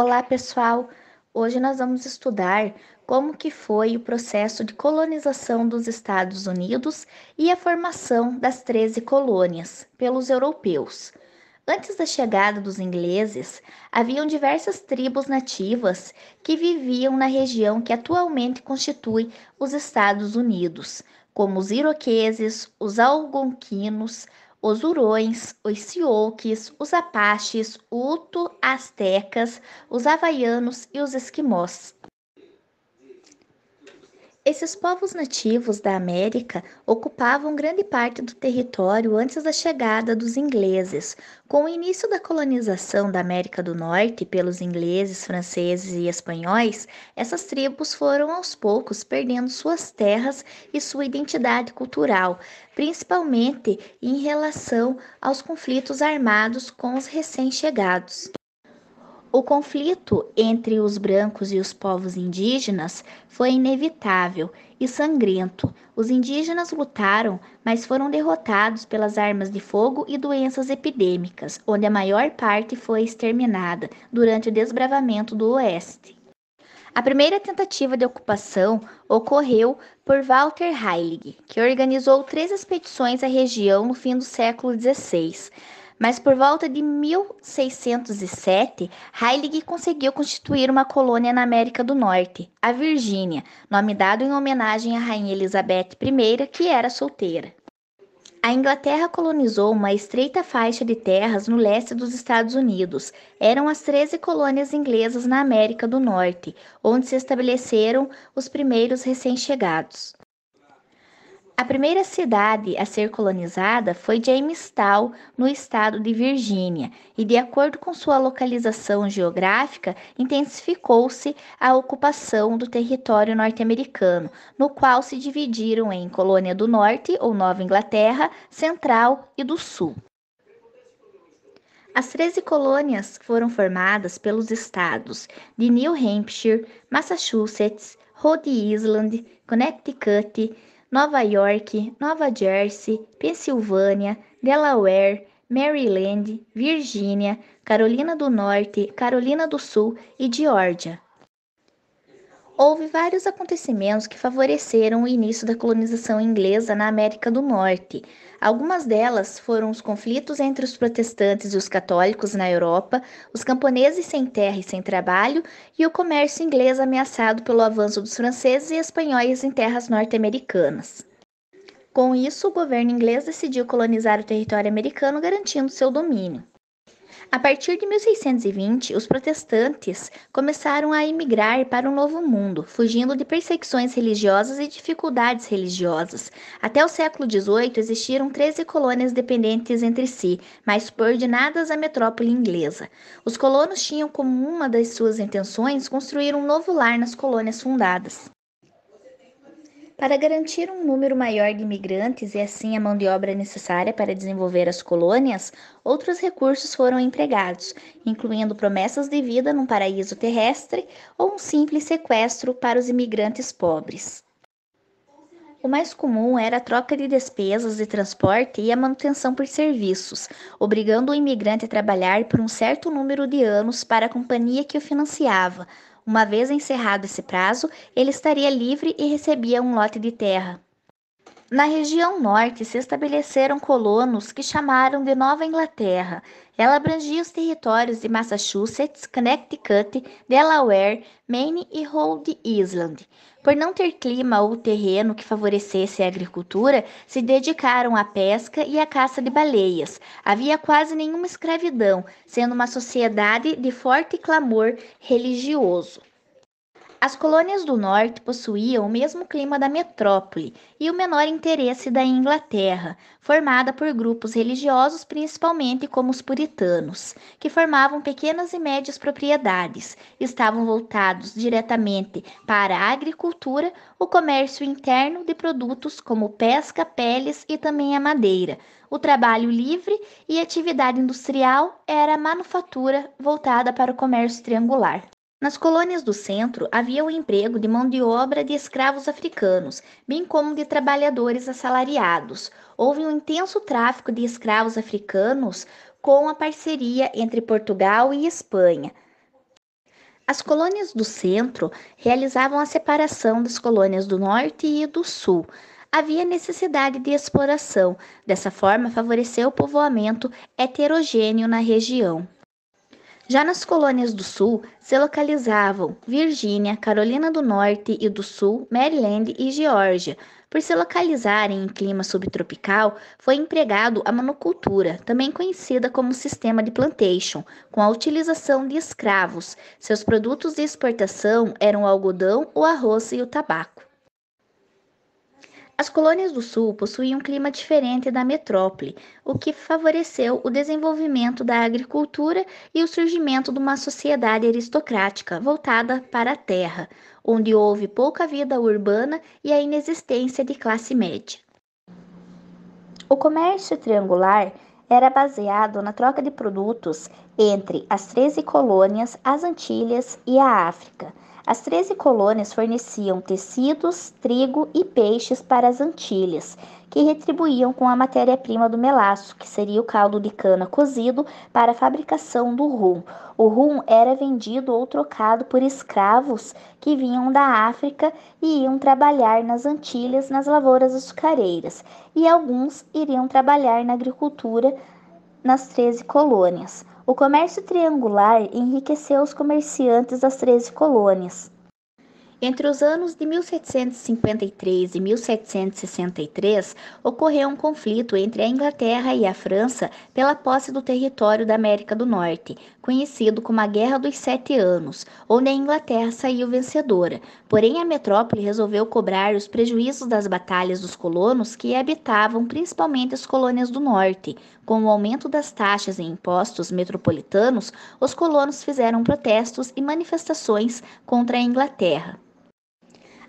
Olá, pessoal! Hoje nós vamos estudar como que foi o processo de colonização dos Estados Unidos e a formação das 13 colônias pelos europeus. Antes da chegada dos ingleses, haviam diversas tribos nativas que viviam na região que atualmente constitui os Estados Unidos, como os iroqueses, os algonquinos, os hurões, os sioux, os apaches, Uto, astecas, os havaianos e os esquimós. Esses povos nativos da América ocupavam grande parte do território antes da chegada dos ingleses. Com o início da colonização da América do Norte pelos ingleses, franceses e espanhóis, essas tribos foram aos poucos perdendo suas terras e sua identidade cultural, principalmente em relação aos conflitos armados com os recém-chegados. O conflito entre os brancos e os povos indígenas foi inevitável e sangrento. Os indígenas lutaram, mas foram derrotados pelas armas de fogo e doenças epidêmicas, onde a maior parte foi exterminada durante o desbravamento do Oeste. A primeira tentativa de ocupação ocorreu por Walter Heilig, que organizou 3 expedições à região no fim do século XVI. Mas por volta de 1607, Heilig conseguiu constituir uma colônia na América do Norte, a Virgínia, nome dado em homenagem à Rainha Elizabeth I, que era solteira. A Inglaterra colonizou uma estreita faixa de terras no leste dos Estados Unidos. Eram as 13 colônias inglesas na América do Norte, onde se estabeleceram os primeiros recém-chegados. A primeira cidade a ser colonizada foi Jamestown, no estado de Virgínia, e de acordo com sua localização geográfica, intensificou-se a ocupação do território norte-americano, no qual se dividiram em Colônia do Norte, ou Nova Inglaterra, Central e do Sul. As 13 colônias foram formadas pelos estados de New Hampshire, Massachusetts, Rhode Island, Connecticut, Nova York, Nova Jersey, Pensilvânia, Delaware, Maryland, Virgínia, Carolina do Norte, Carolina do Sul e Geórgia. Houve vários acontecimentos que favoreceram o início da colonização inglesa na América do Norte. Algumas delas foram os conflitos entre os protestantes e os católicos na Europa, os camponeses sem terra e sem trabalho e o comércio inglês ameaçado pelo avanço dos franceses e espanhóis em terras norte-americanas. Com isso, o governo inglês decidiu colonizar o território americano, garantindo seu domínio. A partir de 1620, os protestantes começaram a emigrar para o Novo Mundo, fugindo de perseguições religiosas e dificuldades religiosas. Até o século XVIII, existiram 13 colônias dependentes entre si, mas subordinadas à metrópole inglesa. Os colonos tinham como uma das suas intenções construir um novo lar nas colônias fundadas. Para garantir um número maior de imigrantes e assim a mão de obra necessária para desenvolver as colônias, outros recursos foram empregados, incluindo promessas de vida num paraíso terrestre ou um simples sequestro para os imigrantes pobres. O mais comum era a troca de despesas de transporte e a manutenção por serviços, obrigando o imigrante a trabalhar por um certo número de anos para a companhia que o financiava. Uma vez encerrado esse prazo, ele estaria livre e recebia um lote de terra. Na região norte se estabeleceram colonos que chamaram de Nova Inglaterra. Ela abrangia os territórios de Massachusetts, Connecticut, Delaware, Maine e Rhode Island. Por não ter clima ou terreno que favorecesse a agricultura, se dedicaram à pesca e à caça de baleias. Havia quase nenhuma escravidão, sendo uma sociedade de forte clamor religioso. As colônias do norte possuíam o mesmo clima da metrópole e o menor interesse da Inglaterra, formada por grupos religiosos, principalmente como os puritanos, que formavam pequenas e médias propriedades. Estavam voltados diretamente para a agricultura, o comércio interno de produtos como pesca, peles e também a madeira. O trabalho livre e atividade industrial era a manufatura voltada para o comércio triangular. Nas colônias do centro havia o emprego de mão de obra de escravos africanos, bem como de trabalhadores assalariados. Houve um intenso tráfico de escravos africanos com a parceria entre Portugal e Espanha. As colônias do centro realizavam a separação das colônias do norte e do sul. Havia necessidade de exploração, dessa forma favoreceu o povoamento heterogêneo na região. Já nas colônias do sul se localizavam Virgínia, Carolina do Norte e do Sul, Maryland e Geórgia. Por se localizarem em clima subtropical, foi empregado a monocultura, também conhecida como sistema de plantation, com a utilização de escravos. Seus produtos de exportação eram o algodão, o arroz e o tabaco. As colônias do sul possuíam um clima diferente da metrópole, o que favoreceu o desenvolvimento da agricultura e o surgimento de uma sociedade aristocrática voltada para a terra, onde houve pouca vida urbana e a inexistência de classe média. O comércio triangular era baseado na troca de produtos entre as 13 colônias, as Antilhas e a África. As 13 colônias forneciam tecidos, trigo e peixes para as Antilhas, que retribuíam com a matéria-prima do melaço, que seria o caldo de cana cozido para a fabricação do rum. O rum era vendido ou trocado por escravos que vinham da África e iam trabalhar nas Antilhas nas lavouras açucareiras, e alguns iriam trabalhar na agricultura nas 13 colônias. O comércio triangular enriqueceu os comerciantes das 13 colônias. Entre os anos de 1753 e 1763, ocorreu um conflito entre a Inglaterra e a França pela posse do território da América do Norte, conhecido como a Guerra dos 7 Anos, onde a Inglaterra saiu vencedora. Porém, a metrópole resolveu cobrar os prejuízos das batalhas dos colonos que habitavam principalmente as colônias do Norte. Com o aumento das taxas e impostos metropolitanos, os colonos fizeram protestos e manifestações contra a Inglaterra.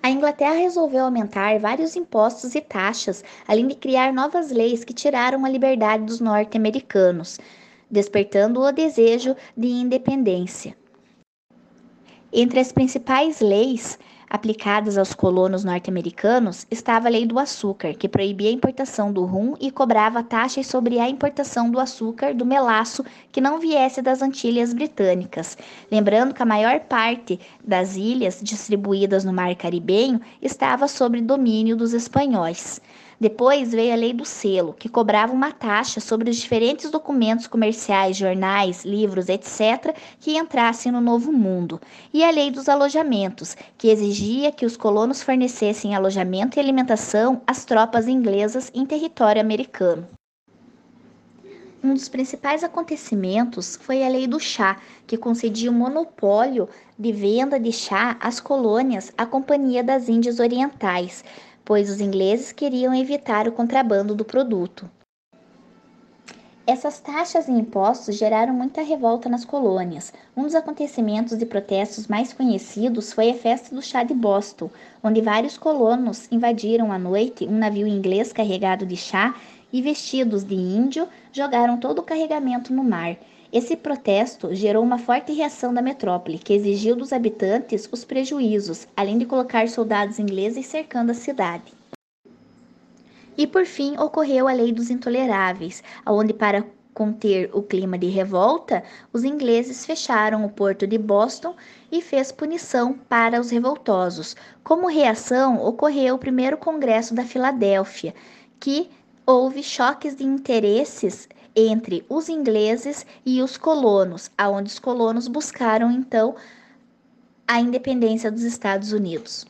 A Inglaterra resolveu aumentar vários impostos e taxas, além de criar novas leis que tiraram a liberdade dos norte-americanos, despertando o desejo de independência. Entre as principais leis aplicadas aos colonos norte-americanos estava a Lei do Açúcar, que proibia a importação do rum e cobrava taxas sobre a importação do açúcar, do melaço, que não viesse das Antilhas Britânicas. Lembrando que a maior parte das ilhas distribuídas no Mar Caribenho estava sob domínio dos espanhóis. Depois veio a Lei do Selo, que cobrava uma taxa sobre os diferentes documentos comerciais, jornais, livros, etc., que entrassem no Novo Mundo. E a Lei dos Alojamentos, que exigia que os colonos fornecessem alojamento e alimentação às tropas inglesas em território americano. Um dos principais acontecimentos foi a Lei do Chá, que concedia o monopólio de venda de chá às colônias à Companhia das Índias Orientais, pois os ingleses queriam evitar o contrabando do produto. Essas taxas e impostos geraram muita revolta nas colônias. Um dos acontecimentos de protestos mais conhecidos foi a Festa do Chá de Boston, onde vários colonos invadiram à noite um navio inglês carregado de chá e, vestidos de índio, jogaram todo o carregamento no mar. Esse protesto gerou uma forte reação da metrópole, que exigiu dos habitantes os prejuízos, além de colocar soldados ingleses cercando a cidade. E por fim ocorreu a Lei dos Intoleráveis, onde para conter o clima de revolta, os ingleses fecharam o porto de Boston e fez punição para os revoltosos. Como reação, ocorreu o primeiro Congresso da Filadélfia, que houve choques de interesses entre os ingleses e os colonos, aonde os colonos buscaram então a independência dos Estados Unidos.